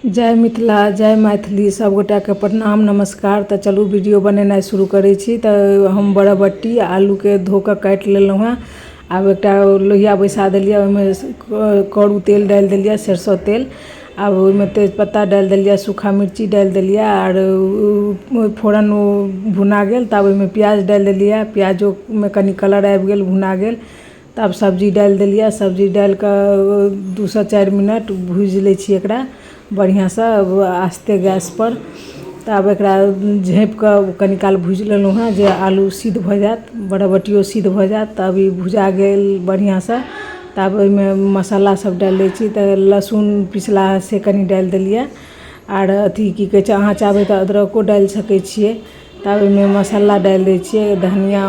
जय मिथिला जय मैथिली सब गोटा के प्रणाम नमस्कार। तो चलू वीडियो बनेनाइ शुरू करै छी। तो हम बड़बट्टी आलू के धो के काट लेलहुँ हैं। आब एक लोहिया बैसा देलिए, ओहिमे करू तेल डाल देलिए, सरसों तेल। अब ओहिमे तेजपत्ता डाल देलिए, सूखा मिर्ची डाल देलिए और फोरन भुना गेल। तब ओहिमे प्याज डाल देलिए, प्याजो में कनी कलर आबि गेल, भुना गेल। तब सब्जी डाल देलिए, सब्जी डाल के 2 से 4 मिनट भूज लै छी एकरा बढ़िया से आस्ते गैस पर। तब एकरा झाँप के कनी काल भूज लेलहुँ हैं जे आलू सिद्ध भ जात, बड़बट्टियो सिद्ध भ जात। तब ई भुजा गेल बढ़िया से। तब ओहिमे मसाला सब डाल दै छी। तो लहसुन पिसला से कनी डाल देलिए और अथी की कहै छै, अहाँ चाहबै तो अदरको डाल सकै छियै। तब ओहिमे मसाला डाल दै छियै, धनिया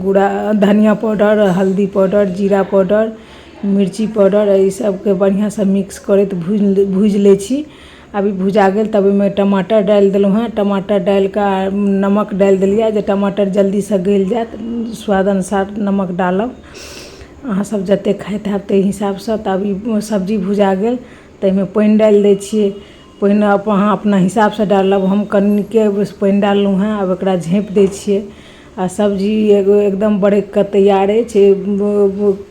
गुड़ा, धनिया पाउडर, हल्दी पाउडर, जीरा पाउडर, मिर्ची पाउडर, ई सबके बढ़िया से मिक्स करैत भूज लै छी। अभी भुजा गेल तब ओहिमे टमाटर डाल देलहुँ हैं। टमाटर डाल के नमक डाल देलिए जे टमाटर जल्दी से गल जात। स्वाद अनुसार नमक डालब, अहाँ सब जते खाइत हैब ताहि हिसाब से। तब ई सब्जी भुजा गेल तो एहिमे पानि डाल दै छियै। पानि अहाँ अपना हिसाब से डालब, हम कनिके पानि डाललहुँ हैं। अब एकरा झाँप दै छियै आ सब्जी एगो एकदम बरक के तैयार अछि।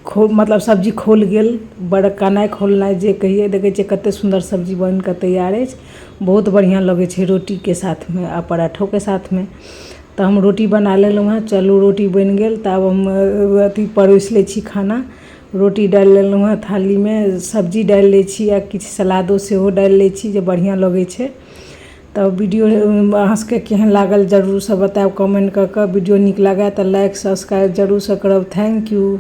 मतलब सब्जी खोल गेल, बरकनाइ खोलनाइ जे कहिए। देखै छियै कते सुंदर सब्जी बन के तैयार अछि। बहुत बढ़िया लगे छै रोटी के साथ में आ पराठों के साथ में। तो हम रोटी बना लेलहुँ हैं। चलू रोटी बन गेल। तब हम अथी परोस लै छी खाना। रोटी डाल लेलहुँ हैं थाली में, सब्जी डाल लै छी आ किछु सलादो सेहो डाल लै छी जे बढ़िया लगे छै। तो वीडियो अहाँ सबके केहन लागल जरूर से बताएब कमेंट क के। वीडियो नीक लागे तो लाइक सब्सक्राइब जरूर से करब। Thank U.